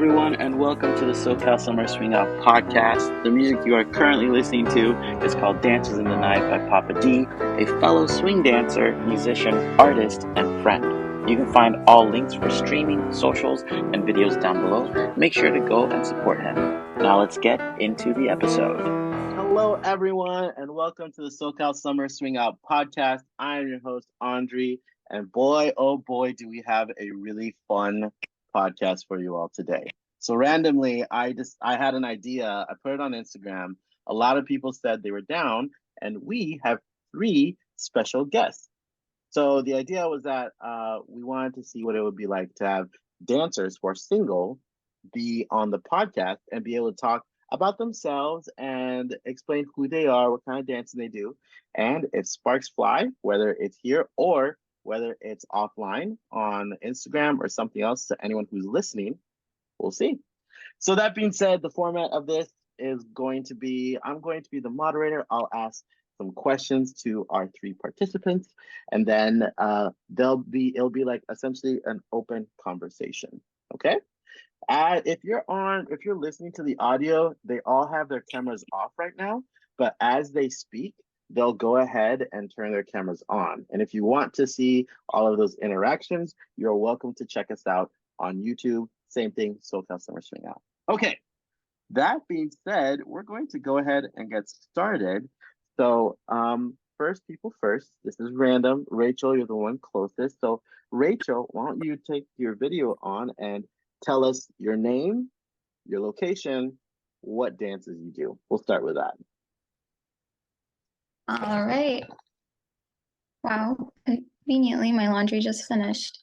everyone, and welcome to the SoCal Summer Swing Out podcast. The music you are currently listening to is called Dances in the Night by Papa D, a fellow swing dancer, musician, artist, and friend. You can find all links for streaming, socials, and videos down below. Make sure to go and support him. Now let's get into the episode. Hello, everyone, and welcome to the SoCal Summer Swing Out podcast. I'm your host, Andre, and boy, oh boy, do we have a really fun podcast for you all today. So randomly, I had an idea. I put it on Instagram. A lot of people said they were down, and we have 3 special guests. So the idea was that we wanted to see what it would be like to have dancers who are single be on the podcast and be able to talk about themselves and explain who they are, what kind of dancing they do, and if sparks fly, whether it's here or whether it's offline on Instagram or something else to anyone who's listening, we'll see. So that being said, the format of this is going to be, I'm going to be the moderator. I'll ask some questions to our 3 participants, and then it'll be like essentially an open conversation. Okay. If you're listening to the audio, they all have their cameras off right now, but as they speak, they'll go ahead and turn their cameras on. And if you want to see all of those interactions, you're welcome to check us out on YouTube. Same thing, SoCal Summer Swing Out. Okay, that being said, we're going to go ahead and get started. So first people first, this is random. Rachel, you're the one closest. So Rachel, why don't you take your video on and tell us your name, your location, what dances you do. We'll start with that. All right. Wow. Conveniently, my laundry just finished.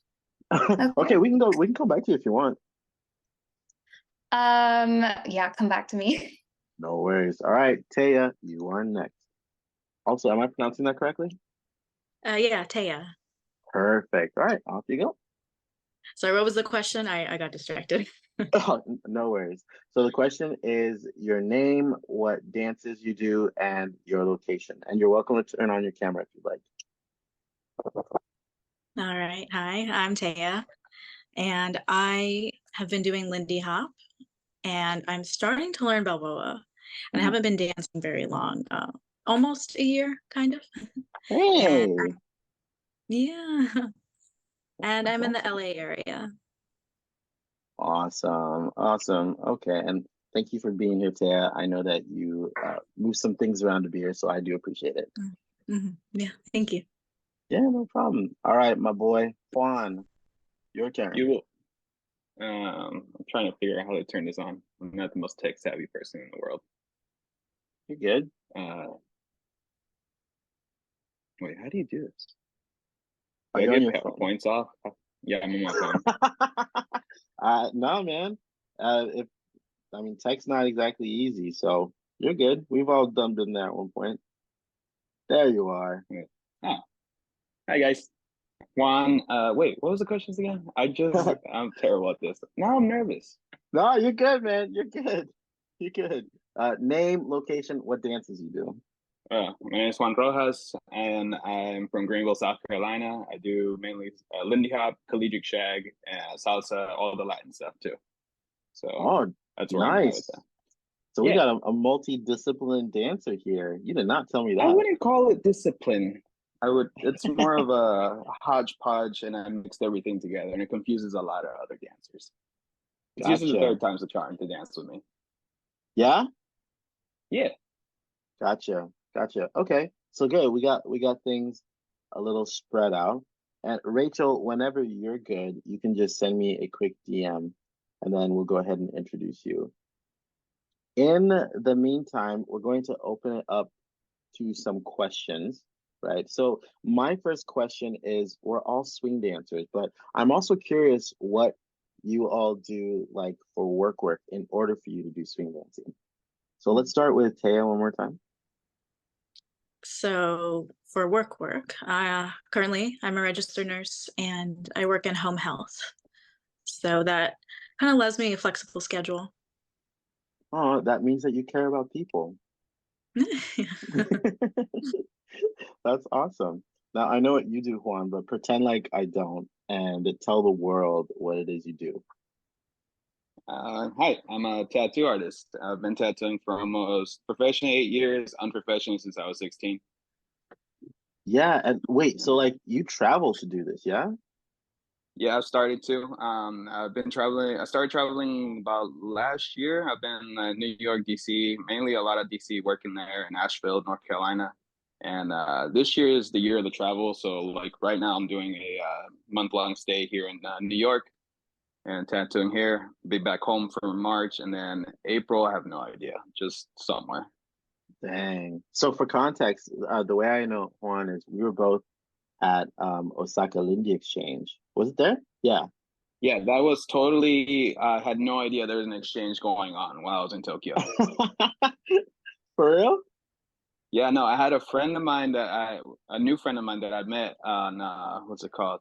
Okay, we can come back to you if you want. Yeah, come back to me. No worries. All right, Taya, you are next. Also, am I pronouncing that correctly? Yeah, Taya. Perfect. All right, off you go. Sorry, what was the question? I got distracted. Oh, no worries. So the question is your name, what dances you do, and your location. And you're welcome to turn on your camera if you'd like. All right. Hi, I'm Taya, and I have been doing Lindy Hop, and I'm starting to learn Balboa, and I haven't been dancing very long, almost a year, kind of. Hey. Yeah. And I'm in the LA area. Awesome. Awesome. Okay. And thank you for being here, Taya. I know that you moved some things around to be here, so I do appreciate it. Mm-hmm. Yeah, thank you. Yeah, no problem. All right, my boy, Juan, your turn. I'm trying to figure out how to turn this on. I'm not the most tech savvy person in the world. You're good. Wait, how do you do this? Are you on your phone? PowerPoints off? Yeah, I'm on my phone. No, man. Tech's not exactly easy, so you're good. We've all been there at one point. There you are. Yeah. Oh. Hi, guys. Juan, wait, what was the questions again? I'm terrible at this. Now I'm nervous. No, you're good, man. You're good. You're good. Name, location, what dances you do? My name is Juan Rojas, and I'm from Greenville, South Carolina. I do mainly Lindy Hop, collegiate shag, salsa, all the Latin stuff too. So that's where I'm at with that. So we got a multi-disciplined dancer here. You did not tell me that. I wouldn't call it discipline. It's more of a hodgepodge, and I mixed everything together, and it confuses a lot of other dancers. It's usually the 3rd time's the charm to dance with me. Yeah? Yeah. Gotcha. Okay. So good. We got things a little spread out. And Rachel, whenever you're good, you can just send me a quick DM and then we'll go ahead and introduce you. In the meantime, we're going to open it up to some questions, right? So my first question is, we're all swing dancers, but I'm also curious what you all do like for work in order for you to do swing dancing. So let's start with Taya one more time. So for work, currently I'm a registered nurse and I work in home health. So that kind of allows me a flexible schedule. Oh, that means that you care about people. That's awesome. Now I know what you do, Juan, but pretend like I don't and tell the world what it is you do. Hi, I'm a tattoo artist. I've been tattooing for almost professionally 8 years, unprofessionally since I was 16. Yeah, and wait, so like you travel to do this, yeah? Yeah, I've started to. I've been traveling. I started traveling about last year. I've been New York, DC, mainly a lot of DC, working there in Asheville, North Carolina. And this year is the year of the travel. So like right now, I'm doing a month-long stay here in New York and tattooing here. Be back home for March, and then April. I have no idea, just somewhere. Dang. So for context, the way I know Juan is we were both at Osaka Lindy Exchange. Was it there? Yeah. Yeah, that was totally. I had no idea there was an exchange going on while I was in Tokyo. For real? Yeah, no, I had a new friend of mine that I met on what's it called?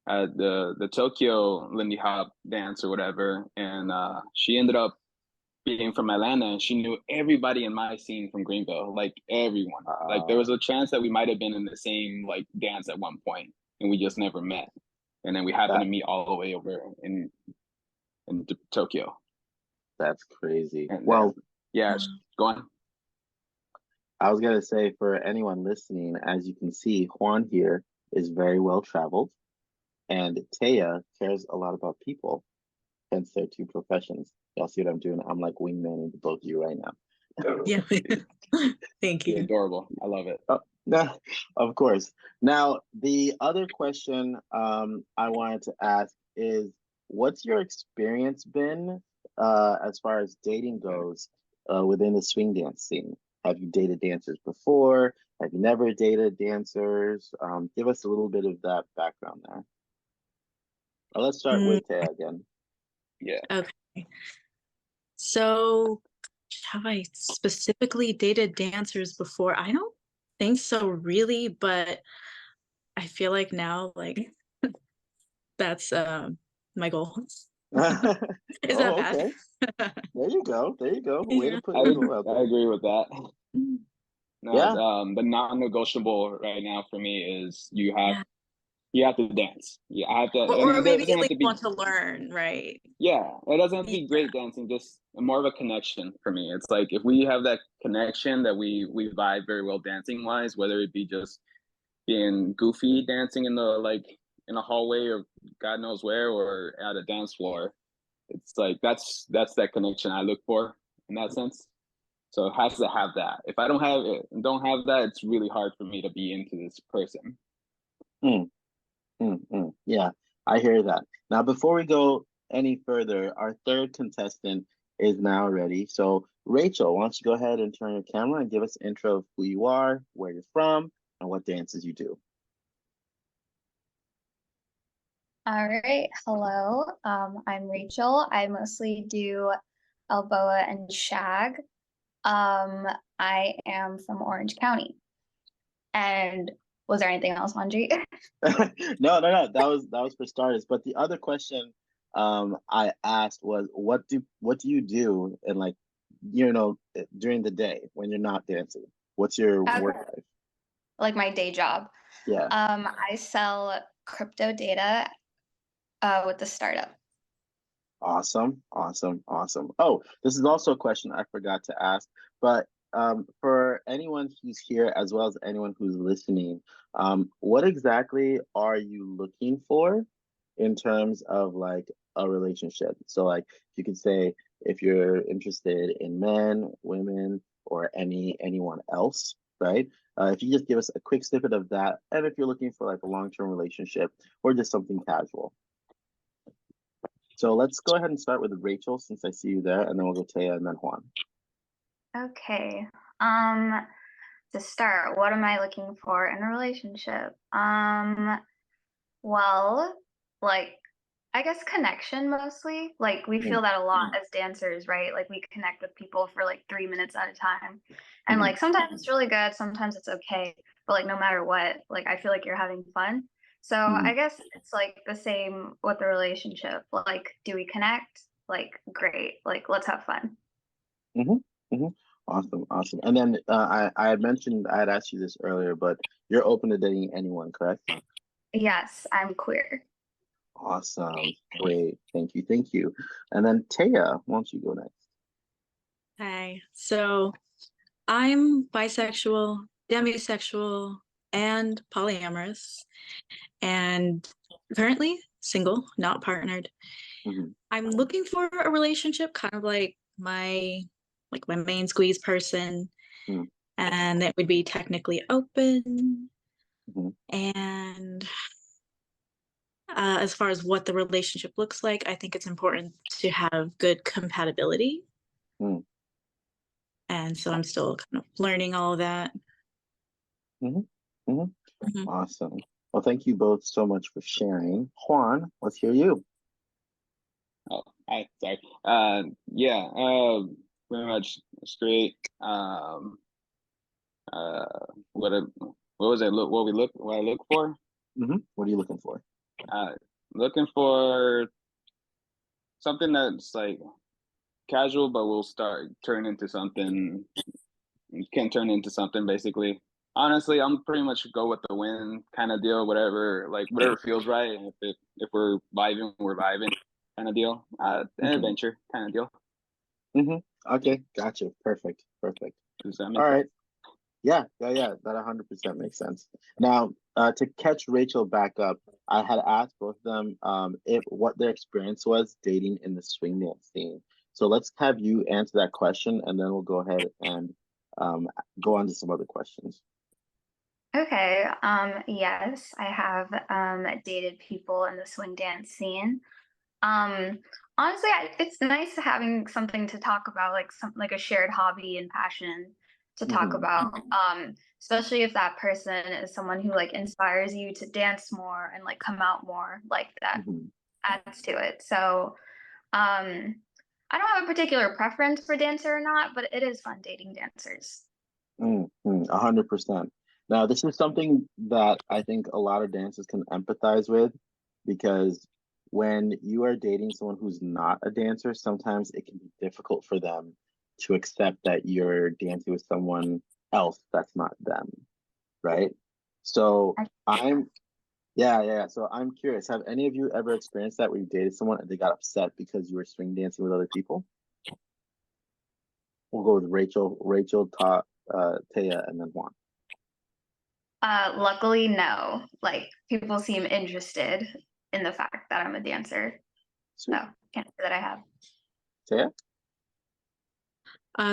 At the Tokyo Lindy Hop dance or whatever, and she ended up being from Atlanta, and she knew everybody in my scene from Greenville, like everyone. Like there was a chance that we might have been in the same like dance at one point, and we just never met. And then we happened That to meet all the way over in Tokyo, that's crazy. and Well, yeah, go on. I was gonna say for anyone listening, as you can see, Juan here is very well traveled, and Taya cares a lot about people, hence their two professions. Y'all see what I'm doing? I'm like wingman to both of you right now. Yeah. Thank You're you. adorable. I love it. Oh, no, of course. Now, the other question I wanted to ask is, what's your experience been as far as dating goes within the swing dance scene? Have you dated dancers before? Have you never dated dancers? Give us a little bit of that background there. Let's start Mm, with Taya again. Yeah. okay. So, have I specifically dated dancers before? I don't think so, really, but I feel like now, like, that's my goal. Is that Oh, bad? okay. There you go. There you go. Way to Yeah. put your goal out I there. agree with that. No, Yeah. the non-negotiable right now for me is Yeah. you have to dance. Yeah, I have to, and Or it maybe doesn't at have least to be. want to learn, right? Yeah, it doesn't have to Yeah. be great dancing. Just more of a connection for me. It's like if we have that connection that we vibe very well dancing wise, whether it be just being goofy dancing in the like in a hallway or God knows where or at a dance floor. It's like that's that connection I look for in that sense. So it has to have that. If I don't have that, it's really hard for me to be into this person. Mm. Yeah, I hear that. Now, before we go any further, our third contestant is now ready. So, Rachel, why don't you go ahead and turn your camera and give us an intro of who you are, where you're from, and what dances you do. All right. Hello. I'm Rachel. I mostly do Balboa and Shag. I am from Orange County. And was there anything else, Manji? No. That was for starters. But the other question I asked was, what do you do in like during the day when you're not dancing? What's your work Okay. life? Like my day job. Yeah. I sell crypto data with the startup. Awesome, awesome, awesome. Oh, this is also a question I forgot to ask, but for anyone who's here as well as anyone who's listening, what exactly are you looking for in terms of like a relationship? So, like, you could say if you're interested in men, women, or anyone else, right? If you just give us a quick snippet of that, and if you're looking for like a long-term relationship or just something casual. So let's go ahead and start with Rachel since I see you there, and then we'll go Taya and then Juan. Okay. To start, what am I looking for in a relationship? Well, like I guess connection mostly. Like we feel that a lot as dancers, right? Like we connect with people for like 3 minutes at a time. And like sometimes it's really good, sometimes it's okay. But like no matter what, like I feel like you're having fun. So I guess it's like the same with the relationship. Like, do we connect? Like, great. Like, let's have fun. Mm-hmm. Mm-hmm. Awesome, awesome. And then I had mentioned I had asked you this earlier, but you're open to dating anyone, correct? Yes, I'm queer. Awesome. Great. Thank you. Thank you. And then Taya, why don't you go next? Hi. So I'm bisexual, demisexual, and polyamorous, and currently single, not partnered. I'm looking for a relationship, kind of like my main squeeze person, and it would be technically open. And as far as what the relationship looks like, I think it's important to have good compatibility. And so I'm still kind of learning all of that. Awesome. Well, thank you both so much for sharing. Juan, let's hear you. Oh, hi. Sorry. Yeah. Pretty much straight. What was it? What I look for? What are you looking for? Looking for something that's like casual, but will turn into something. Can turn into something basically. Honestly, I'm pretty much go with the wind kind of deal. Whatever feels right. If we're vibing, we're vibing kind of deal. An adventure kind of deal. Okay, gotcha. Perfect. Does that make All right. sense? Yeah. That 100% makes sense. Now, to catch Rachel back up, I had asked both of them what their experience was dating in the swing dance scene. So let's have you answer that question, and then we'll go ahead and go on to some other questions. Okay. Yes, I have dated people in the swing dance scene. Honestly, it's nice having something to talk about, like a shared hobby and passion to talk about. Especially if that person is someone who like inspires you to dance more and like come out more, like that adds to it. So, I don't have a particular preference for dancer or not, but it is fun dating dancers. 100%. Now, this is something that I think a lot of dancers can empathize with, because when you are dating someone who's not a dancer, sometimes it can be difficult for them to accept that you're dancing with someone else that's not them, right? So So I'm curious, have any of you ever experienced that where you dated someone and they got upset because you were swing dancing with other people? We'll go with Rachel, Taya, and then Juan. Luckily, no. Like people seem interested in the fact that I'm a dancer. So can't say that I have. Taya?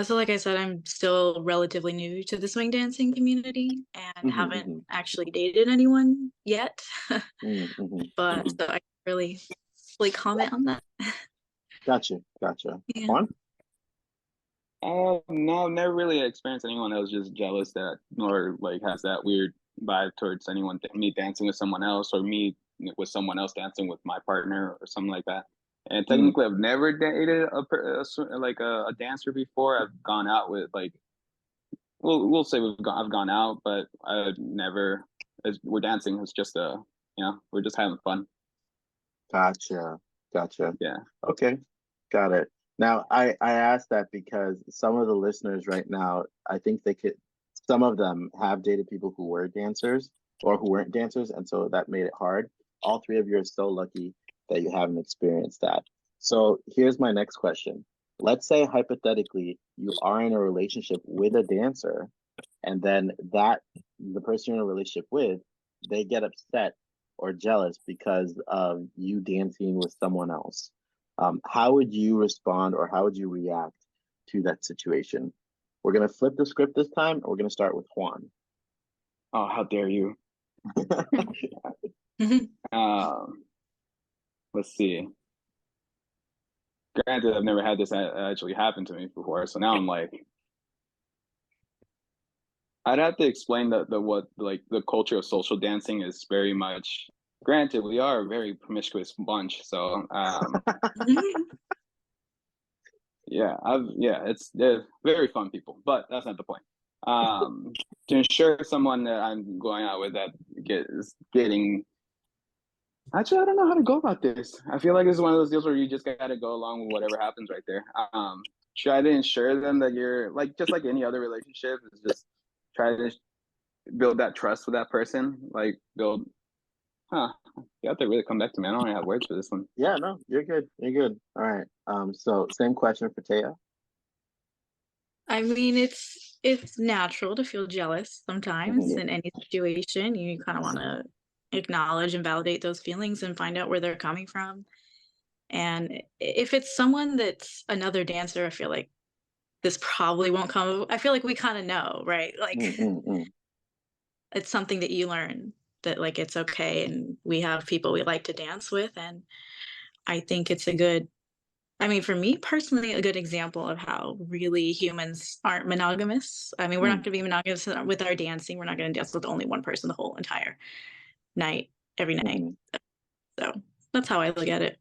So like I said, I'm still relatively new to the swing dancing community and haven't actually dated anyone yet. But so I can't really comment on that. Gotcha. Yeah. Juan? No, never really experienced anyone that was just jealous that, or like has that weird vibe towards me dancing with someone else, or me with someone else dancing with my partner, or something like that. And technically, I've never dated a dancer before. I've gone out with we'll say I've gone out, but I never. We're dancing. It's just we're just having fun. Gotcha. Yeah. Okay, got it. Now, I asked that because some of the listeners right now, I think some of them have dated people who were dancers or who weren't dancers, and so that made it hard. All three of you are so lucky that you haven't experienced that. So here's my next question. Let's say hypothetically you are in a relationship with a dancer, and then the person you're in a relationship with, they get upset or jealous because of you dancing with someone else. How would you respond, or how would you react to that situation? We're going to flip the script this time, and we're going to start with Juan. Oh, how dare you! Let's see. Granted, I've never had this actually happen to me before, so now I'm like, I'd have to explain the culture of social dancing is very much. Granted, we are a very promiscuous bunch, so they're very fun people, but that's not the point. To ensure someone that I'm going out with that is getting. Actually, I don't know how to go about this. I feel like it's one of those deals where you just gotta go along with whatever happens right there. Try to ensure them that you're just like any other relationship, is just try to build that trust with that person. Like build Huh. You have to really come back to me. I don't really have words for this one. Yeah, no, you're good. You're good. All right. So same question for Taya. I mean, it's natural to feel jealous sometimes Mhm. in any situation. You kind of want to acknowledge and validate those feelings and find out where they're coming from. And if it's someone that's another dancer, I feel like this probably won't come. I feel like we kind of know, right? Like Mm-mm-mm. it's something that you learn that like it's okay, and we have people we like to dance with, and I think it's a good, I mean, for me personally, a good example of how really humans aren't monogamous. I mean, we're not Mm. going to be monogamous with our dancing. We're not going to dance with only one person the whole entire night, every night. Mhm. So that's how I look at it.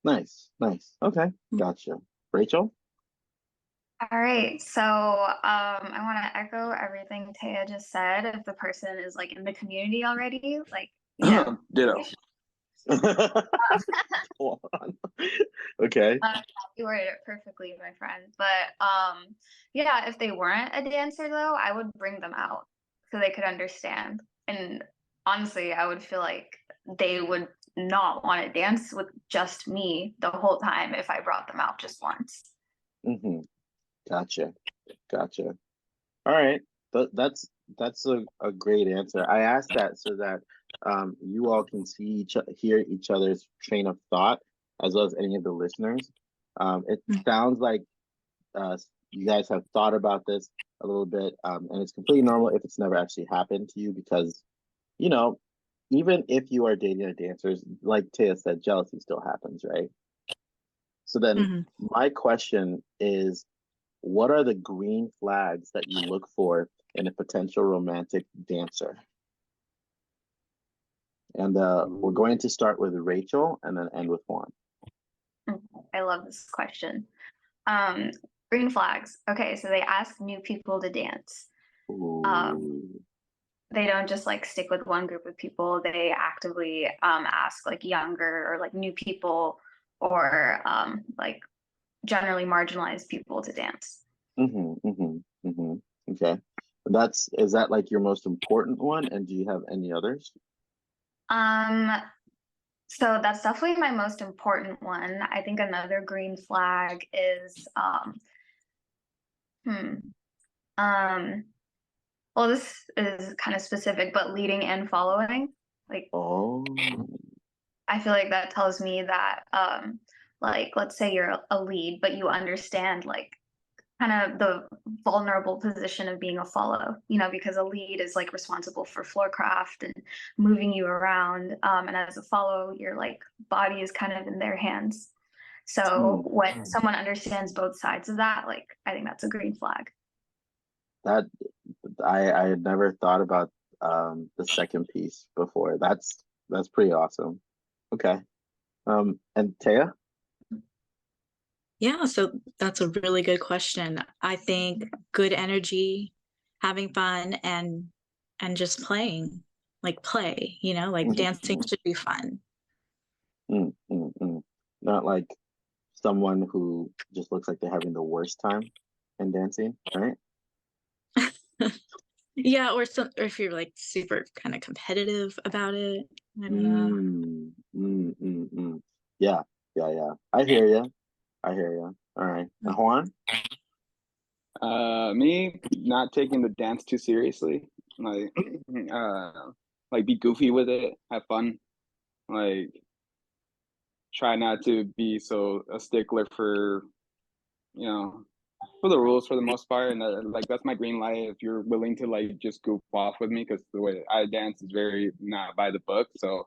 Nice, nice. Okay, gotcha. Rachel? All right, so I want to echo everything Taya just said. If the person is like in the community already, like yeah, Ditto. Hold on. Okay. you worded it perfectly, my friend. But yeah, if they weren't a dancer though, I would bring them out so they could understand. And honestly, I would feel like they would not want to dance with just me the whole time if I brought them out just once. Mm-hmm. Gotcha. Gotcha. All right. That's a great answer. I asked that so that you all can hear each other's train of thought as well as any of the listeners. It sounds like you guys have thought about this a little bit, and it's completely normal if it's never actually happened to you because, you know, even if you are dating a dancer, like Taya said, jealousy still happens, right? So then Mm-hmm. my question is, what are the green flags that you look for in a potential romantic dancer? And we're going to start with Rachel and then end with Juan. I love this question. Um, Green flags. Okay, so they ask new people to dance. Ooh. They don't just like stick with one group of people. They actively ask like younger or like new people or like generally marginalized people to dance. Mm-hmm, mm-hmm, mm-hmm. Okay. Is that like your most important one? And do you have any others? Um, so that's definitely my most important one. I think another green flag is hmm, um, well, this is kind of specific, but leading and following. Like, Oh. I feel like that tells me that, like, let's say you're a lead, but you understand, like, kind of the vulnerable position of being a follow, you know, because a lead is like responsible for floor craft and moving you around. And as a follow, your like body is kind of in their hands. So when someone understands both sides of that, like, I think that's a green flag. That I had never thought about the second piece before. That's pretty awesome. Okay. And Taya? Yeah, so that's a really good question. I think good energy, having fun, and just playing, like play, like dancing Mhm. should be fun. Not like someone who just looks like they're having the worst time in dancing, right? Yeah, or if you're like super kind of competitive about it. I don't know. Yeah, yeah, yeah. I hear you. I hear you. All right. Juan? Me not taking the dance too seriously, like like be goofy with it, have fun, like try not to be so a stickler for you know for the rules for the most part, and like that's my green light. If you're willing to like just goof off with me, because the way I dance is very not by the book, so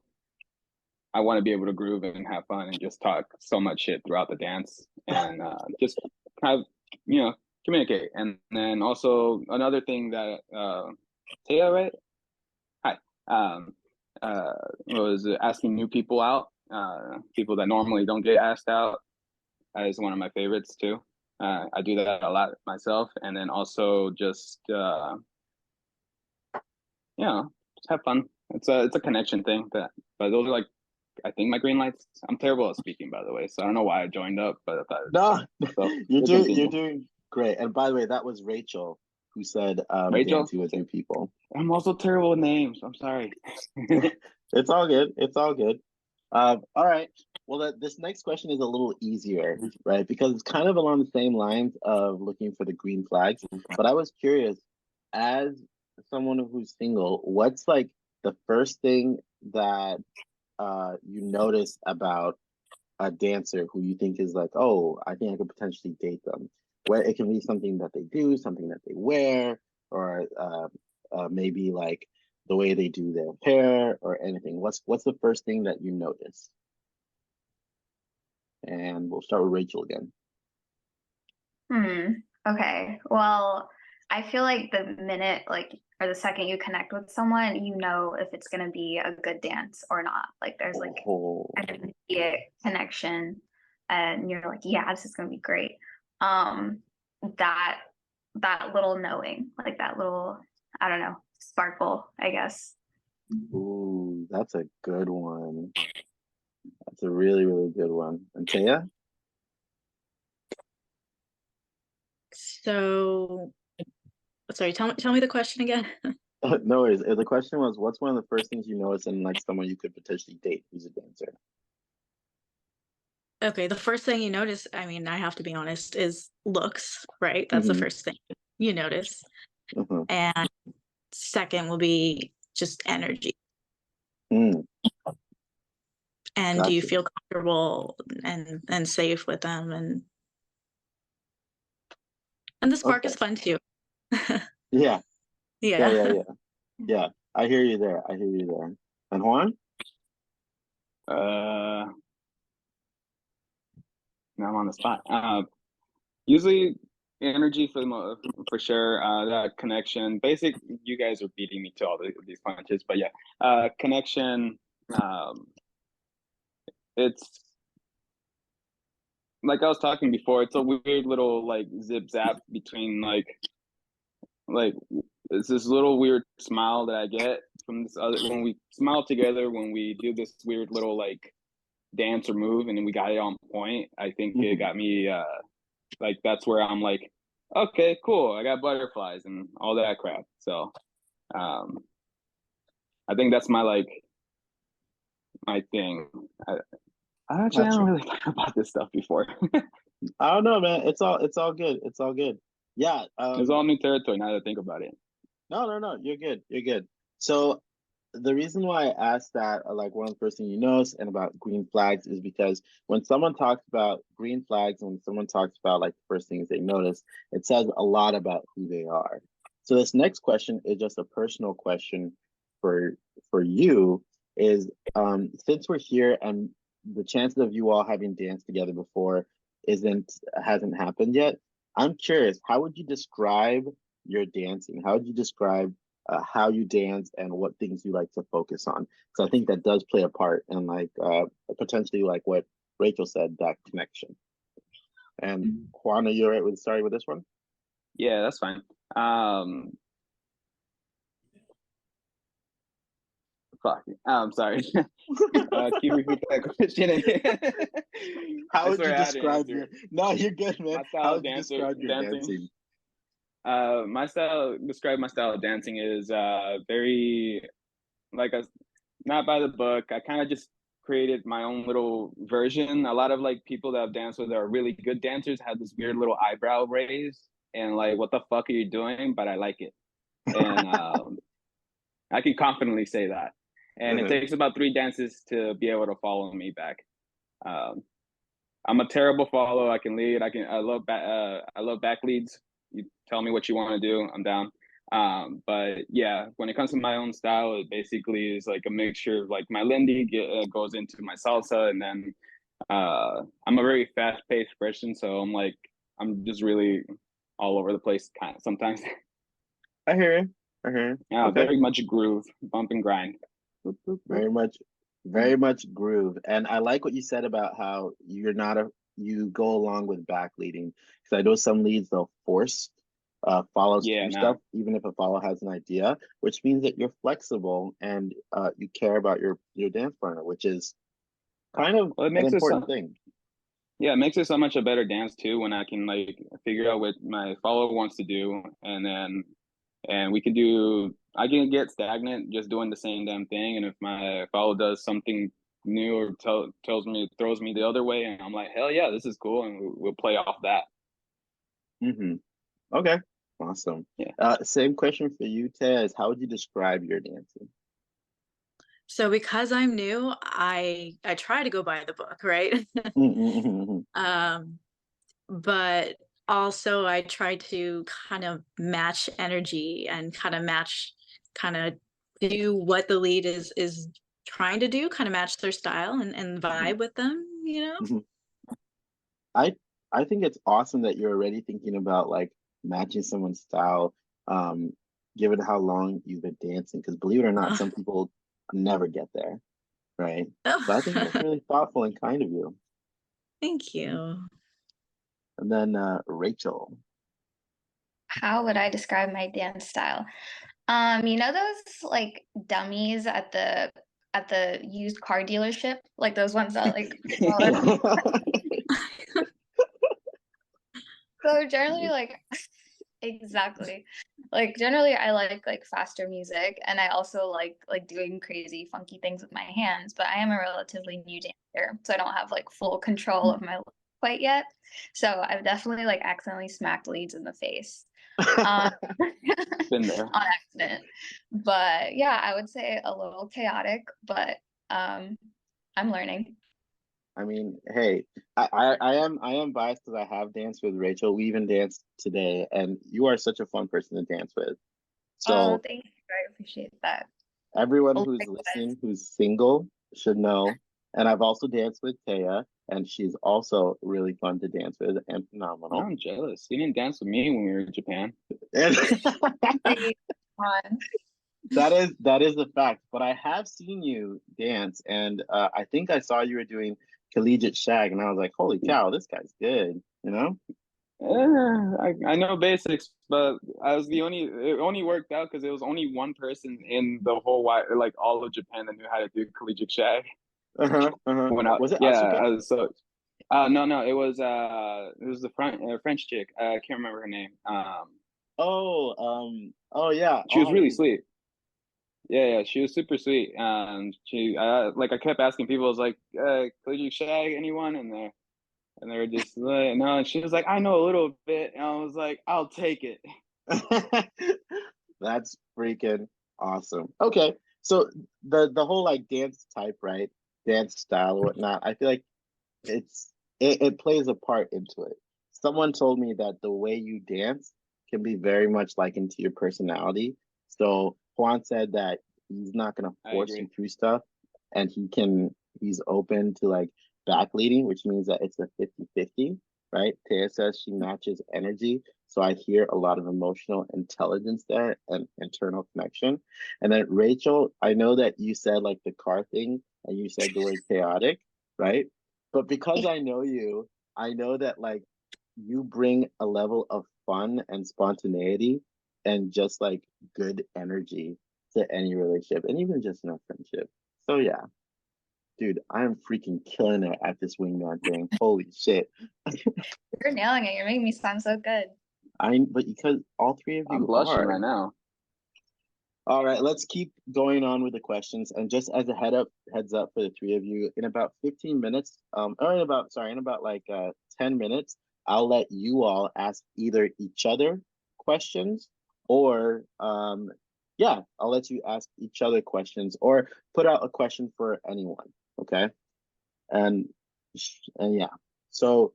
I want to be able to groove and have fun and just talk so much shit throughout the dance and just kind of communicate. And then also another thing that Taya, right? Hi. Um, was asking new people out, people that normally don't get asked out. Is one of my favorites too. I do that a lot myself, and then also just just have fun. It's a connection thing. But those are like I think my green lights. I'm terrible at speaking, by the way, so I don't know why I joined up, but I thought No, so. you're doing great. And by the way, that was Rachel who said Rachel, dancing with new people. I'm also terrible with names. I'm sorry. It's all good. It's all good. All right. Well, this next question is a little easier, right? Because it's kind of along the same lines of looking for the green flags. But I was curious, as someone who's single, what's like the first thing that you notice about a dancer who you think is like, oh, I think I could potentially date them? Where it can be something that they do, something that they wear, or maybe like the way they do their hair or anything. What's the first thing that you notice? And we'll start with Rachel again. Okay. Well, I feel like the minute, like, or the second you connect with someone, you know if it's gonna be a good dance or not. Like, there's like an immediate connection, and you're like, yeah, this is gonna be great. That that little knowing, like that little, I don't know, sparkle, I guess. Ooh, that's a good one. That's a really, really good one. And Taya? So, sorry, tell me the question again. No worries. The question was, what's one of the first things you notice in like someone you could potentially date who's a dancer? Okay, the first thing you notice, I mean, I have to be honest, is looks, right? That's the Mm-hmm. first thing you notice. Mm-hmm. And second will be just energy. Mm, And do you gotcha. feel comfortable and safe with them? And the spark is Okay. fun too. Yeah. Yeah, yeah, Yeah. yeah. Yeah. I hear you there. I hear you there. And Juan? Now I'm on the spot. Usually energy for sure. That connection. Basic. You guys are beating me to all these punches, but yeah. Connection. It's like I was talking before. It's a weird little like zip zap between like it's this little weird smile that I get from this other when we smile together, when we do this weird little like dance or move, and then we got it on point. I think it got me like that's where I'm like, okay, cool, I got butterflies and all that crap. So I think that's my thing. I actually haven't really thought about this stuff before. I don't know, man. It's all good. It's all good. Yeah. It's all new territory now that I think about it. No. You're good. You're good. So the reason why I asked that, like one of the first things you notice and about green flags is because when someone talks about green flags, when someone talks about like the first things they notice, it says a lot about who they are. So this next question is just a personal question for you is since we're here and the chances of you all having danced together before hasn't happened yet, I'm curious, how would you describe your dancing? How would you describe how you dance and what things you like to focus on? So I think that does play a part in like potentially like what Rachel said, that connection. And Juan, are you all right with starting with this one? Yeah, that's fine. Fuck. I'm sorry. Can you repeat that question again? How would you describe your? No, you're good, man. How would you describe your dancing? Describe my style of dancing is very like a not by the book. I kind of just created my own little version. A lot of like people that I've danced with that are really good dancers have this weird little eyebrow raise and like, what the fuck are you doing? But I like it, and I can confidently say that. And it takes about 3 dances to be able to follow me back. I'm a terrible follow. I can lead. I love back leads. You tell me what you want to do, I'm down. But yeah, when it comes to my own style, it basically is like a mixture of like my Lindy goes into my salsa, and then I'm a very fast-paced person, so I'm just really all over the place kind of sometimes. I hear you. Yeah, okay. Very much groove, bump and grind. Very much groove. And I like what you said about how you go along with back leading, because I know some leads they'll force follows to do stuff even if a follow has an idea, which means that you're flexible and you care about your dance partner, which is kind of an important thing. Yeah, it makes it so much a better dance too when I can like figure out what my follower wants to do, and then and I can get stagnant just doing the same damn thing. And if my follow does something new or throws me the other way, and I'm like, hell yeah, this is cool, and we'll play off that. Mm-hmm. Okay, awesome. Yeah. Same question for you, Tez. How would you describe your dancing? So because I'm new, I try to go by the book, right? Um, but also I try to kind of match energy and kind of do what the lead is trying to do, kind of match their style and vibe with them, you know? Mhm. I think it's awesome that you're already thinking about like matching someone's style, um, given how long you've been dancing. Because believe it or not, some people never get there, right? So I think that's really thoughtful and kind of you. Thank you. And then Rachel. How would I describe my dance style? You know those like dummies at the used car dealership, like those ones that like so generally like exactly. Like generally I like faster music, and I also like doing crazy funky things with my hands, but I am a relatively new dancer, so I don't have like full control of my look quite yet. So I've definitely like accidentally smacked leads in the face. Um Been there. on accident. But yeah, I would say a little chaotic, but I'm learning. I mean, hey, I am biased because I have danced with Rachel. We even danced today, and you are such a fun person to dance with. Oh, So thank you. I appreciate that. everyone Oh, who's likewise. listening who's single should know. And I've also danced with Taya, and she's also really fun to dance with and Now phenomenal. I'm jealous. You didn't dance with me when we were in Japan. And Hey, come on. that is the fact. But I have seen you dance, and I think I saw you were doing collegiate shag, and I was like, "Holy cow, this guy's good!" You know? I know basics, but it only worked out because there was only one person in the whole like all of Japan that knew how to do collegiate shag. Uh-huh. Uh-huh. When I Was it yeah, Asuka? no, it was the French chick. I can't remember her name. Oh yeah. She was Oh, really sweet. Yeah, she was super sweet. I kept asking people, I was like, collegiate shag, anyone? And they were just like, no. And she was like, I know a little bit. And I was like, I'll take it. that's freaking awesome. Okay, so the whole like dance type, right? Dance style or whatnot. I feel like it plays a part into it. Someone told me that the way you dance can be very much like into your personality. So Juan said that he's not gonna I force you agree. through stuff, and he's open to like back leading, which means that it's a 50-50, right? Taya says she matches energy. So I hear a lot of emotional intelligence there and internal connection. And then Rachel, I know that you said like the car thing and you said the word chaotic, right? But because I know you, I know that like you bring a level of fun and spontaneity and just like good energy to any relationship and even just in a friendship. So yeah, dude, I am freaking killing it at this wingman thing. Holy shit. You're nailing it. You're making me sound so good. But because all three of I'm you blushing are. right now. All right, let's keep going on with the questions. And just as a heads up for the three of you, in about 15 minutes, in about like 10 minutes, I'll let you all ask either each other questions or yeah, I'll let you ask each other questions or put out a question for anyone. Okay. And and yeah. So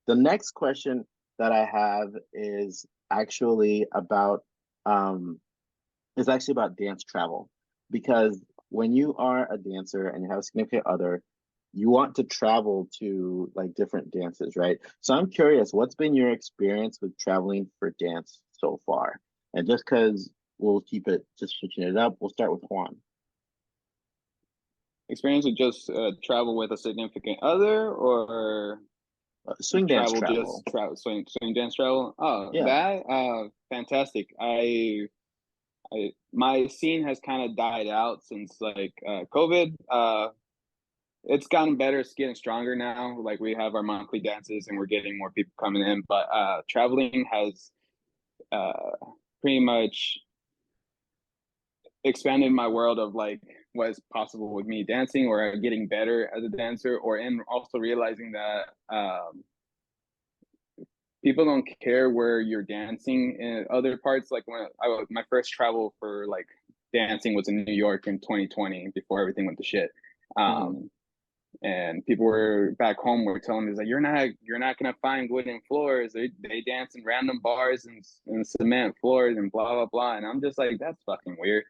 the next question that I have actually about um is actually about dance travel because when you are a dancer and you have a significant other, you want to travel to like different dances, right? So I'm curious, what's been your experience with traveling for dance so far? And just because we'll keep it just switching it up, we'll start with Juan. Experience with just travel with a significant other, or Swing dance travel just travel. travel swing dance travel. Oh, Yeah. that fantastic. My scene has kind of died out since like COVID. It's gotten better. It's getting stronger now. Like we have our monthly dances and we're getting more people coming in. But traveling has uh, pretty much expanded my world of like what is possible with me dancing or getting better as a dancer, and also realizing that people don't care where you're dancing in other parts. Like when my first travel for like dancing was in New York in 2020 before everything went to shit. And people were back home were telling me like you're not gonna find wooden floors. They dance in random bars and cement floors and blah blah blah. And I'm just like, that's fucking weird.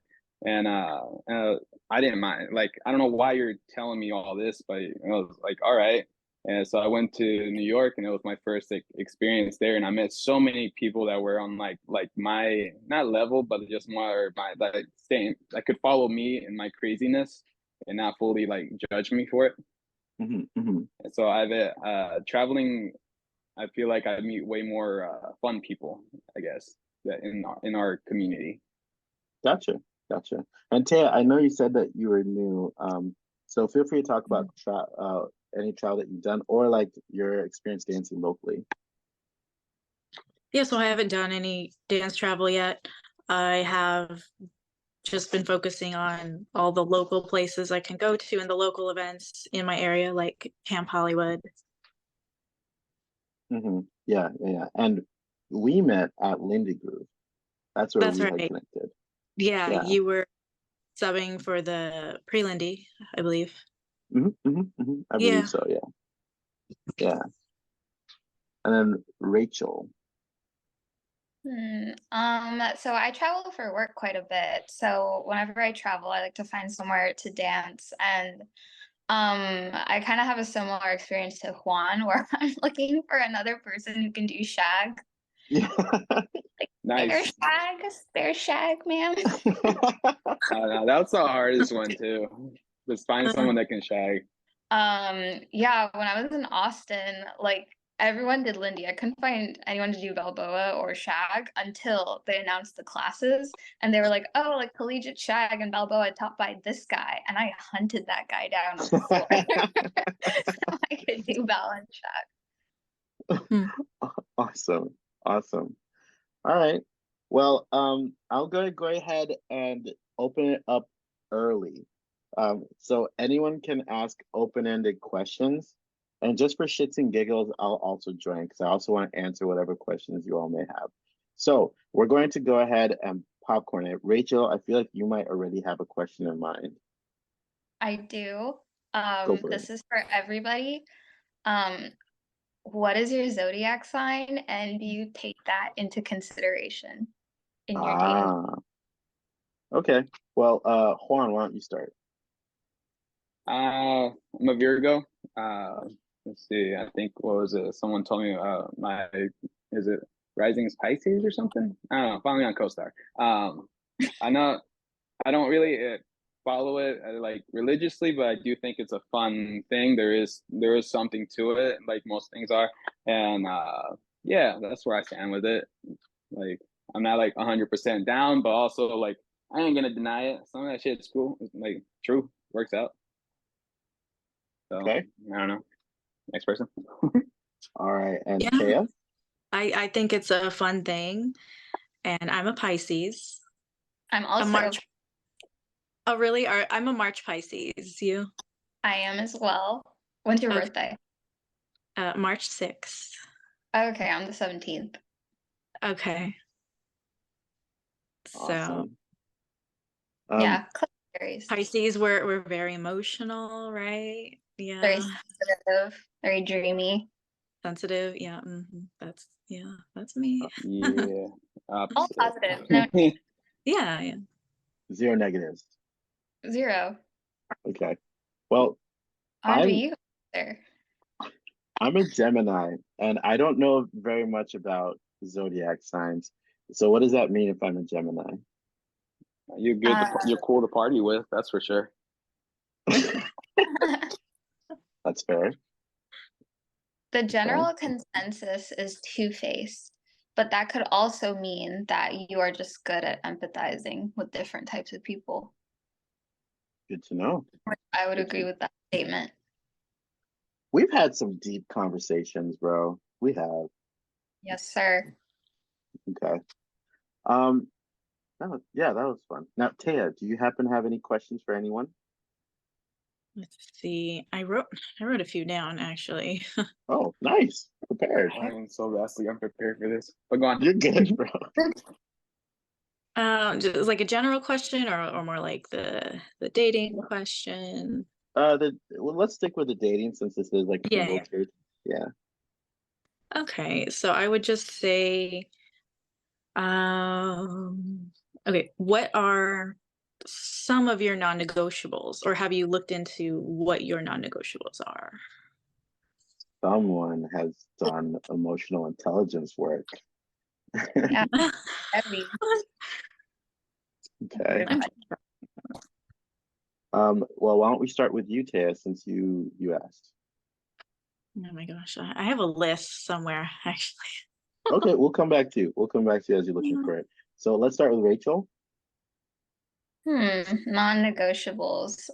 And I didn't mind. Like, I don't know why you're telling me all this, but I was like, all right. And so I went to New York, and it was my first like experience there. And I met so many people that were on like my not level, but just more my like same that could follow me in my craziness and not fully like judge me for it. And so I've traveling. I feel like I meet way more fun people, I guess, that in our community. Gotcha. And Taya, I know you said that you were new. So feel free to talk about any travel that you've done or like your experience dancing locally. Yeah, so I haven't done any dance travel yet. I have just been focusing on all the local places I can go to and the local events in my area, like Camp Hollywood. Yeah. And we met at Lindy Groove. That's where we had connected. Yeah, you were subbing for the pre-Lindy, I believe. I believe so, yeah. And then Rachel. So I travel for work quite a bit. So whenever I travel, I like to find somewhere to dance. And I kind of have a similar experience to Juan, where I'm looking for another person who can do shag. Yeah. Like, Nice. Spare shag, ma'am. That's the hardest one too. Just find someone that can shag. Yeah, when I was in Austin, like everyone did Lindy. I couldn't find anyone to do Balboa or shag until they announced the classes, and they were like, "Oh, like collegiate shag and Balboa taught by this guy," and I hunted that guy down on the floor so I could do bal and shag. Awesome. All right. Well, I'll go ahead and open it up early. So anyone can ask open-ended questions. And just for shits and giggles, I'll also join because I also want to answer whatever questions you all may have. So we're going to go ahead and popcorn it. Rachel, I feel like you might already have a question in mind. I do. This is for everybody. What is your zodiac sign, and do you take that into consideration in your dating? Okay. Well, Juan, why don't you start? I'm a Virgo. Let's see. I think what was it? Someone told me is it Rising is Pisces or something? I don't know. Follow me on CoStar. I know I don't really follow it like religiously, but I do think it's a fun thing. There is something to it, like most things are, and yeah, that's where I stand with it. Like I'm not like 100% down, but also like I ain't gonna deny it. Some of that shit's cool, like true, works out. So Okay. I don't know. Next person. All right, and Yeah. Taya? I think it's a fun thing, and I'm a Pisces. I'm also a March. Oh, really? I'm a March Pisces. You? I am as well. When's your birthday? March 6th. Okay, I'm the 17th. Okay. Awesome. So yeah, Pisces, we're very emotional, right? Yeah. Very sensitive, very dreamy. Sensitive, yeah. That's me. Yeah. All positive. No. Yeah. Zero negatives. Zero. Okay. Well, I'm a Gemini, and I don't know very much about zodiac signs. So what does that mean if I'm a Gemini? You're good. You're cool to party with. That's for sure. That's fair. The general consensus is two-faced, but that could also mean that you are just good at empathizing with different types of people. Good to know. I would agree with that statement. We've had some deep conversations, bro. We have. Yes, sir. Okay. All that was fun. Now, Taya, do you happen to have any questions for anyone? Let's see. I wrote a few down actually. Oh, nice. Prepared. I am so vastly unprepared for this. But go on. You're good, bro. Just like a general question or more like the dating question. Let's stick with the dating since this is like Yeah. unfiltered. Yeah. Okay, so I would just say, okay, what are some of your non-negotiables, or have you looked into what your non-negotiables are? Someone has done emotional intelligence work. Yeah, heavy. Okay. Well, why don't we start with you, Taya, since you asked. Oh my gosh, I have a list somewhere actually. Okay, we'll come back to you. We'll come back to you as you're looking for it. So let's start with Rachel. Non-negotiables.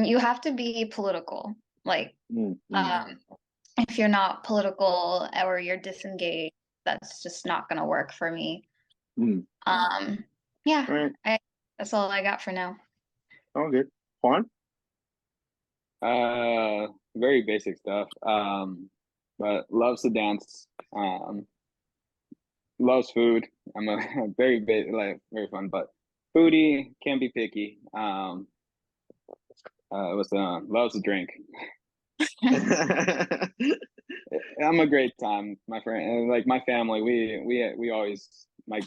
You have to be political. Like, if you're not political or you're disengaged, that's just not gonna work for me. Yeah, All right. That's all I got for now. All good. Juan? Very basic stuff. But loves to dance. Loves food. I'm a very big, like very fun, but foodie, can be picky. Loves to drink. I'm a great time, my friend, and like my family. We always like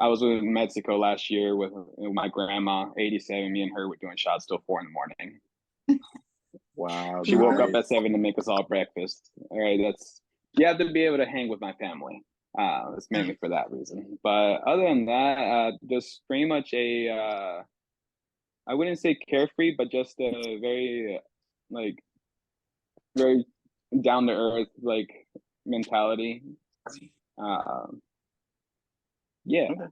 I was in Mexico last year with my grandma, 87. Me and her were doing shots till 4 a.m. Wow. She woke up at 7 to make us all breakfast. All right, you have to be able to hang with my family. It's mainly for that reason. But other than that, just pretty much I wouldn't say carefree, but just a very down to earth like mentality. Yeah. Okay.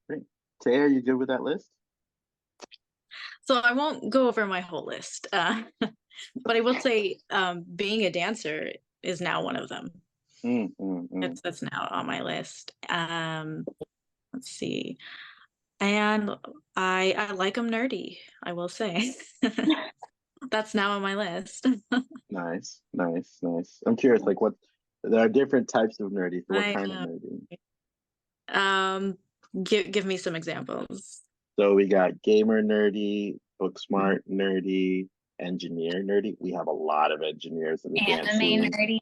Great. Taya, you good with that list? So I won't go over my whole list, but I will say being a dancer is now one of them. That's now on my list. Let's see. And I like them nerdy, I will say. That's now on my list. Nice. I'm curious, like there are different types of nerdy. So what kind of nerdy? Give me some examples. So we got gamer nerdy, book smart nerdy, engineer nerdy. We have a lot of engineers in the dance scene. Nerdy.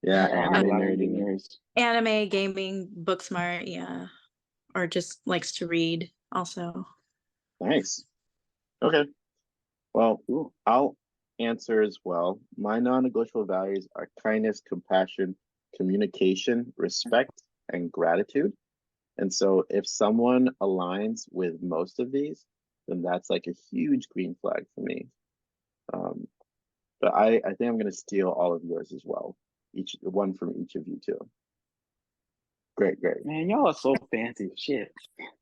Yeah, anime nerdy. Anime, gaming, book smart, yeah. Or just likes to read also. Nice. Okay. Well, I'll answer as well. My non-negotiable values are kindness, compassion, communication, respect, and gratitude. And so if someone aligns with most of these, then that's like a huge green flag for me. But I think I'm going to steal all of yours as well. One from each of you too. Great. Man, y'all are so fancy. Shit.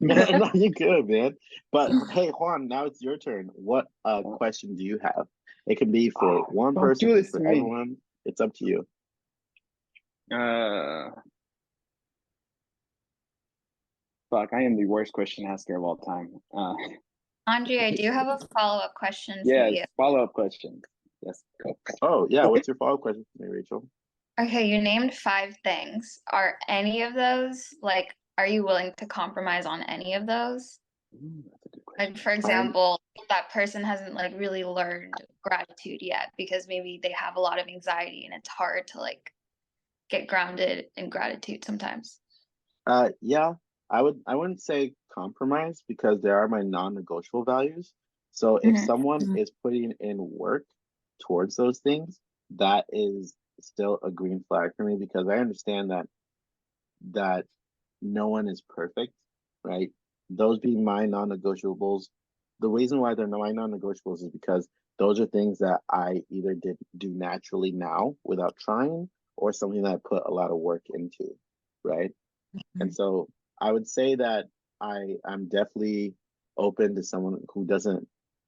Man, no, you're good, man. But hey, Juan, now it's your turn. What question do you have? It can be for one person, for everyone. It's up to you. Fuck, I am the worst question asker of all time. Andre, I do have a follow-up question for you. Yes, follow-up question. Yes. Go. Oh, yeah. What's your follow-up question for me, Rachel? Okay, you named 5 things. Are any of those, like, are you willing to compromise on any of those? That's a good question. Like, for example, that person hasn't like really learned gratitude yet because maybe they have a lot of anxiety and it's hard to like get grounded in gratitude sometimes. Yeah, I wouldn't say compromise because there are my non-negotiable values. So if someone is putting in work towards those things, that is still a green flag for me because I understand that no one is perfect, right? Those being my non-negotiables. The reason why they're my non-negotiables is because those are things that I either do naturally now without trying or something that I put a lot of work into, right? And so I would say that I'm definitely open to someone who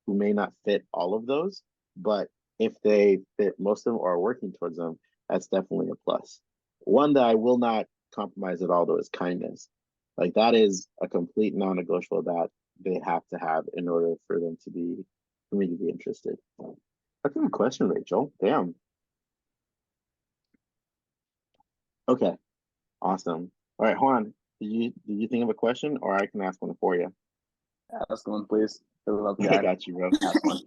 may not fit all of those, but if they fit most of them or are working towards them, that's definitely a plus. one that I will not compromise at all, though, is kindness. Like that is a complete non-negotiable that they have to have in order for me to be interested. That's a good question, Rachel. Damn. Okay, awesome. All right, Juan, did you think of a question, or I can ask one for you? Ask one, please. I love I that. got you, bro. Ask one.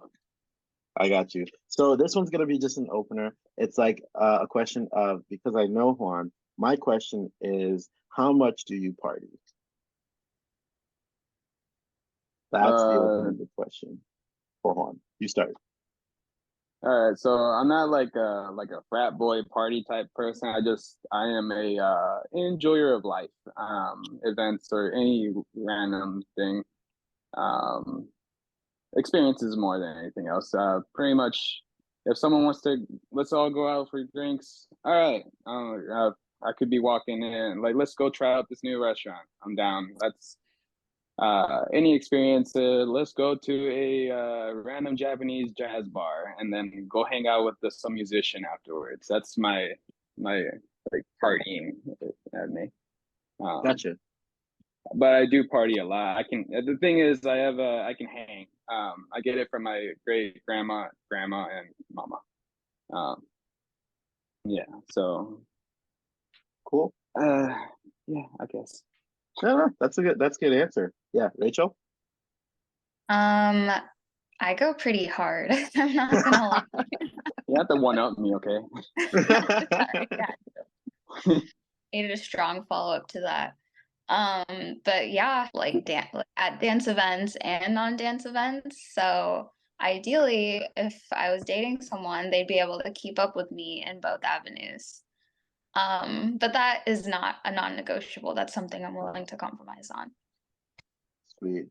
I got you. So this one's gonna be just an opener. It's like a question of, because I know Juan. My question is, how much do you party? That's the open-ended question for Juan. You start. All right, so I'm not like a frat boy party type person. I am a enjoyer of life, events or any random thing, experiences more than anything else. Pretty much, if someone wants to, let's all go out for drinks. All right, I could be walking in like, let's go try out this new restaurant. I'm down. That's any experience. Let's go to a random Japanese jazz bar and then go hang out with some musician afterwards. That's my like partying at me. Gotcha. But I do party a lot. I can. The thing is, I can hang. I get it from my great grandma, and mama. Um, yeah. So. Cool. Yeah, I guess. No, that's a good answer. Yeah, Rachel. I go pretty hard. I'm not gonna lie. You have to one up me, okay? Sorry, yeah. Needed a strong follow up to that. But yeah, like at dance events and non-dance events. So ideally, if I was dating someone, they'd be able to keep up with me in both avenues. But that is not a non-negotiable. That's something I'm willing to compromise on. Sweet.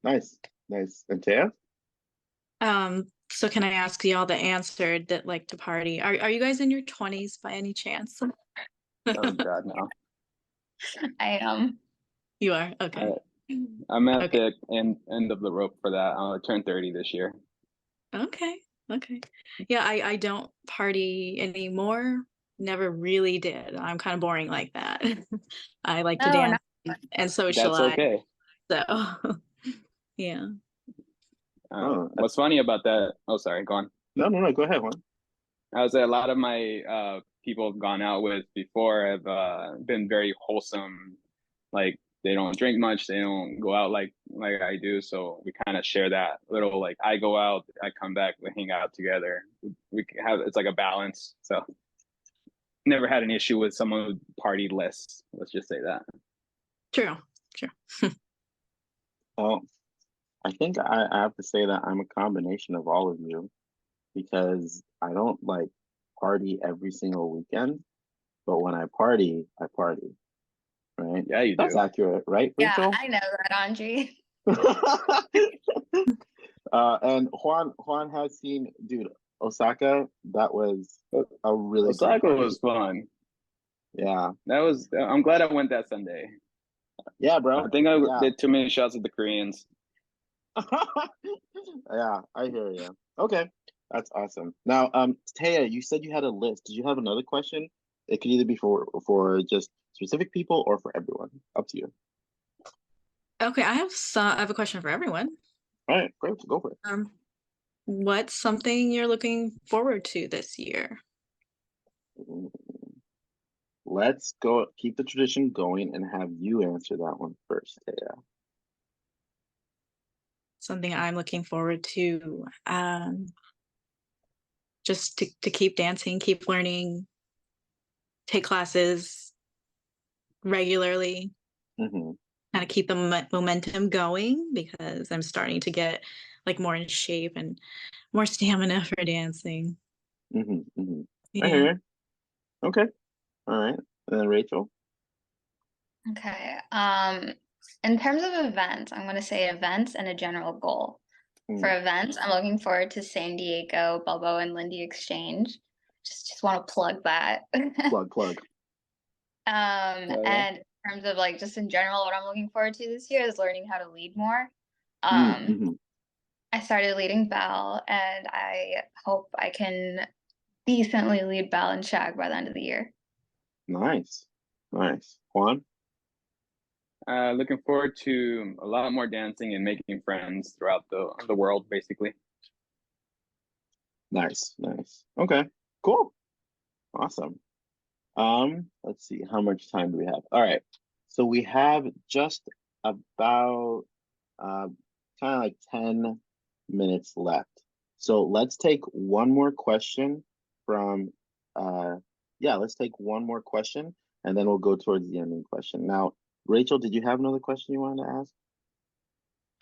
Nice. And Taya? So can I ask y'all that answered that like to party? Are you guys in your 20s by any chance? Oh God, no. I am. You are? Okay. I'm at the end of the rope for that. I'll turn 30 this year. Okay. Yeah, I don't party anymore. Never really did. I'm kind of boring like that. I like to dance and socialize. That's okay. So, yeah. What's funny about that? Oh, sorry, go on. No, go ahead, Juan. I would say a lot of my people I've gone out with before have been very wholesome. Like they don't drink much, they don't go out like I do. So we kind of share that little, like, I go out, I come back, we hang out together. We have, it's like a balance. So never had an issue with someone who partied less. Let's just say that. True. Well, I think I have to say that I'm a combination of all of you, because I don't like party every single weekend, but when I party, right? Yeah, you do. That's accurate, right, Rachel? Yeah, I know that, Anji. And Juan has seen, dude, Osaka. That was a really Osaka was fun. Yeah, that was. I'm glad I went that Sunday. Yeah, bro. I think I did too many shots at the Koreans. Yeah, I hear you. Okay, that's awesome. Now, Taya, you said you had a list. Did you have another question? It could either be for just specific people or for everyone. Up to you. Okay, I have a question for everyone. All right, great. Go for it. What's something you're looking forward to this year? Let's go. Keep the tradition going and have you answer that one first, Taya. Something I'm looking forward to, just to keep dancing, keep learning, take classes regularly, kind of keep the momentum going, because I'm starting to get like more in shape and more stamina for dancing. Yeah. I hear you. Okay. All right. And then Rachel. Okay. In terms of events, I'm going to say events and a general goal. For events, I'm looking forward to San Diego, Balboa and Lindy Exchange. Just want to plug that. Plug. And in terms of like just in general, what I'm looking forward to this year is learning how to lead more. I started leading Bal, and I hope I can decently lead Bal and Shag by the end of the year. Nice. Juan? Looking forward to a lot more dancing and making friends throughout the world, basically. Nice. Okay, cool. Awesome. Let's see, how much time do we have? All right. So we have just about kind of like 10 minutes left. So let's take one more question from let's take one more question and then we'll go towards the ending question. Now, Rachel, did you have another question you wanted to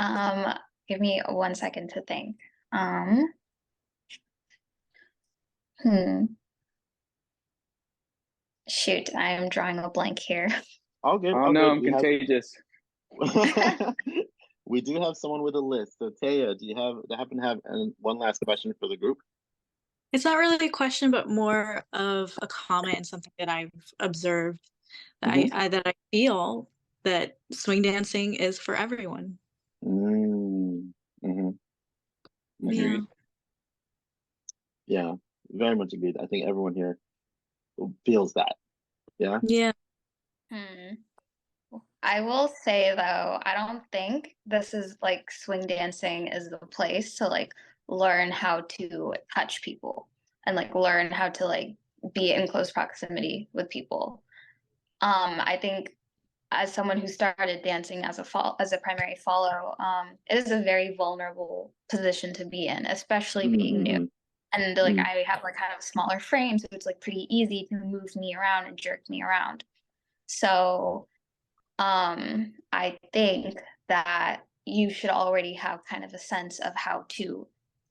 ask? Give me 1 second to think. Hmm. Shoot, I'm drawing a blank here. All good. Oh all no, good. I'm contagious. We do have someone with a list. So Taya, do you happen to have one last question for the group? It's not really a question, but more of a comment and something that I've observed that Mm-hmm. I feel that swing dancing is for everyone. Mm-hmm. Yeah. Yeah, very much agreed. I think everyone here feels that. Yeah. Yeah. I will say though, I don't think this is like swing dancing is the place to like learn how to touch people and like learn how to like be in close proximity with people. I think as someone who started dancing as a primary follow, it is a very vulnerable position to be in, especially being new. Mm-hmm. And like I have like kind of a smaller frame, so it's like pretty easy to move me around and jerk me around. So I think that you should already have kind of a sense of how to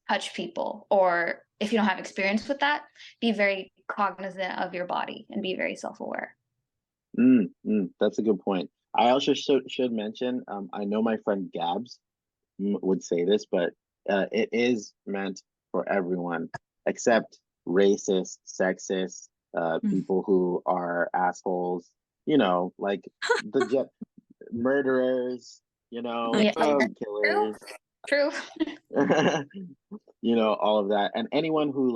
touch people, or if you don't have experience with that, be very cognizant of your body and be very self-aware. That's a good point. I also should mention, I know my friend Gabs would say this, but it is meant for everyone except racist, sexist, people who are assholes, like the murderers, Yeah. killers, True. all of that, and anyone who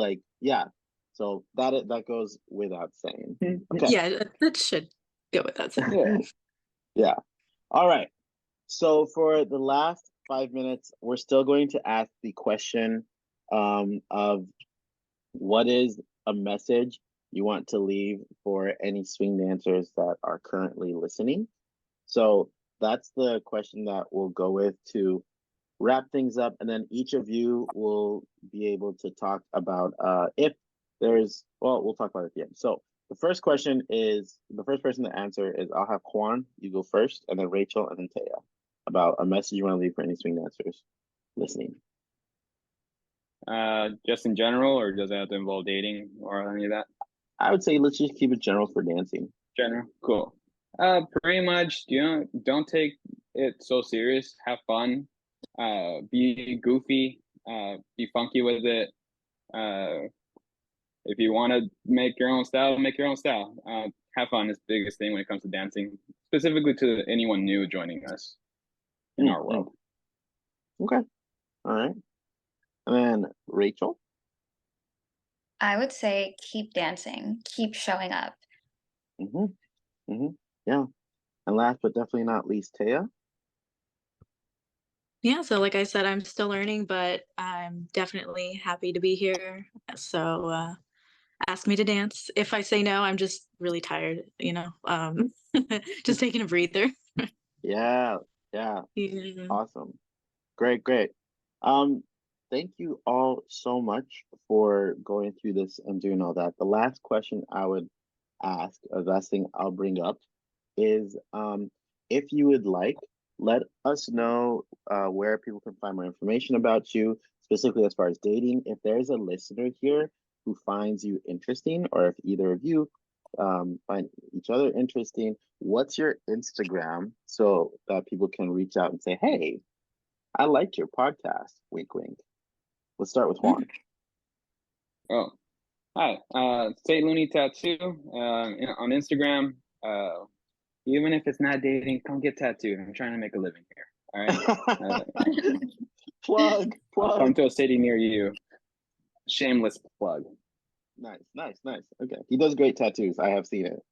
so that goes without saying. Okay. Yeah, that should go without saying. Yeah. All right. So for the last 5 minutes, we're still going to ask the question of what is a message you want to leave for any swing dancers that are currently listening. So that's the question that we'll go with to wrap things up, and then each of you will be able to talk about if we'll talk about it at the end. So the first person to answer is, I'll have Juan, you go first, and then Rachel, and then Taya, about a message you want to leave for any swing dancers listening. Just in general, or does it have to involve dating or any of that? I would say let's just keep it general for dancing. General, cool. Pretty much, don't take it so serious. Have fun. Be goofy. Be funky with it. If you want to make your own style, make your own style. Have fun is the biggest thing when it comes to dancing, specifically to anyone new joining us in our world. Okay. All right. And then Rachel? I would say keep dancing, keep showing up. Yeah. And last but definitely not least, Taya? Yeah, so like I said, I'm still learning, but I'm definitely happy to be here. So ask me to dance. If I say no, I'm just really tired, just taking a breather. Yeah. Awesome. Great. Thank you all so much for going through this and doing all that. The last question I would ask, or the last thing I'll bring up is, if you would like, let us know where people can find more information about you, specifically as far as dating. If there's a listener here who finds you interesting, or if either of you find each other interesting, what's your Instagram so that people can reach out and say, hey, I liked your podcast, wink wink. Let's start with Juan. Oh, hi. Say Looney Tattoo on Instagram. Even if it's not dating, come get tattooed. I'm trying to make a living here. All right. Plug. Come to a city near you. Shameless plug. Nice. Okay. He does great tattoos. I have seen it.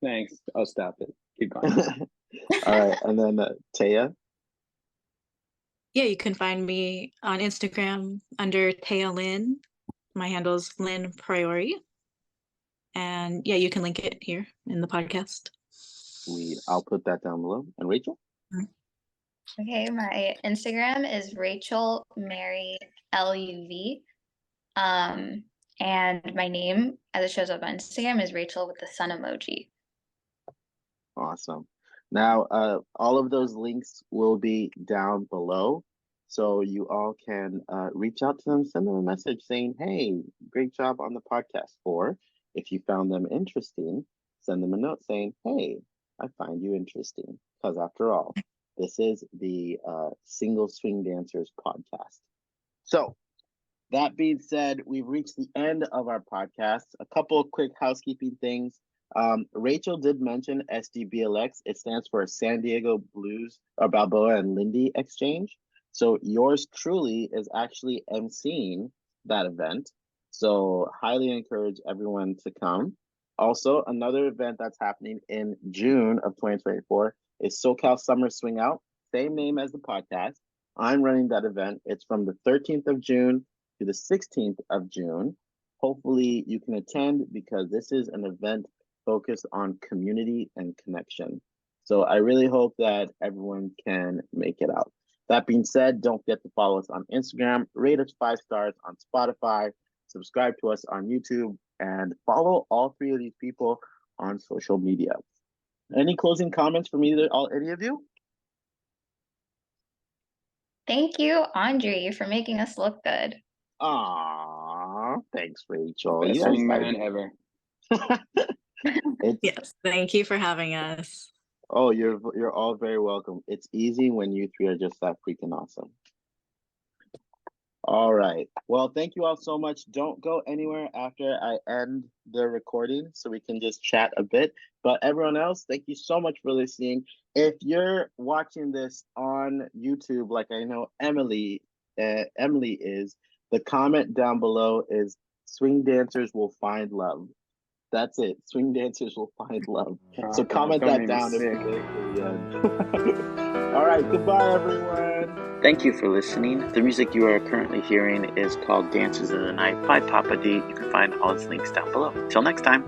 Thanks. I'll stop it. Keep going. All right, and then Taya. Yeah, you can find me on Instagram under Taya Lynn. My handle is Lynn Priori. And yeah, you can link it here in the podcast. Sweet. I'll put that down below. And Rachel? Okay, my Instagram is Rachel Mary LUV. And my name, as it shows up on Instagram, is Rachel with the sun emoji. Awesome. Now, all of those links will be down below. So you all can reach out to them, send them a message saying, hey, great job on the podcast. Or if you found them interesting, send them a note saying, hey, I find you interesting. Because after all, this is the Single Swing Dancers podcast. So that being said, we've reached the end of our podcast. A couple of quick housekeeping things. Rachel did mention SDBLX. It stands for San Diego Blues or Balboa and Lindy Exchange. So yours truly is actually emceeing that event. So highly encourage everyone to come. Also, another event that's happening in June of 2024 is SoCal Summer Swing Out, same name as the podcast. I'm running that event. It's from the 13th of June to the 16th of June. Hopefully you can attend because this is an event focused on community and connection. So I really hope that everyone can make it out. That being said, don't forget to follow us on Instagram, rate us 5 stars on Spotify, subscribe to us on YouTube, and follow all 3 of these people on social media. Any closing comments from any of you? Thank you, Andre, for making us look good. Aw, thanks, Rachel. Best You guys wingman ever. Yes, thank you for having us. Oh, you're all very welcome. It's easy when you 3 are just that freaking awesome. All right. Well, thank you all so much. Don't go anywhere after I end the recording so we can just chat a bit. But everyone else, thank you so much for listening. If you're watching this on YouTube, like I know Emily is, the comment down below is swing dancers will find love. That's it. Swing dancers will find love. So comment that down if you made it to the end. All right. Goodbye, everyone. Thank you for listening. The music you are currently hearing is called Dances in the Night by Papa D. You can find all his links down below. Till next time.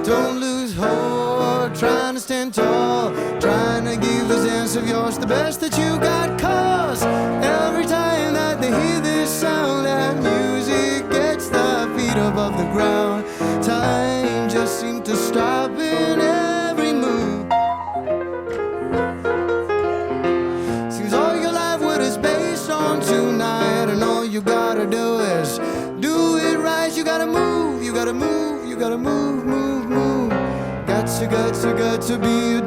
Don't lose hope, trying to stand tall, trying to give this dance of yours the best that you got, cause every time that they hear this sound, that music gets their feet above the ground. Time just seems to stop in every move. Seems all your life what is based on tonight, and all you gotta do is do it right. You gotta move, you gotta move, you gotta move, move, move. Got to be a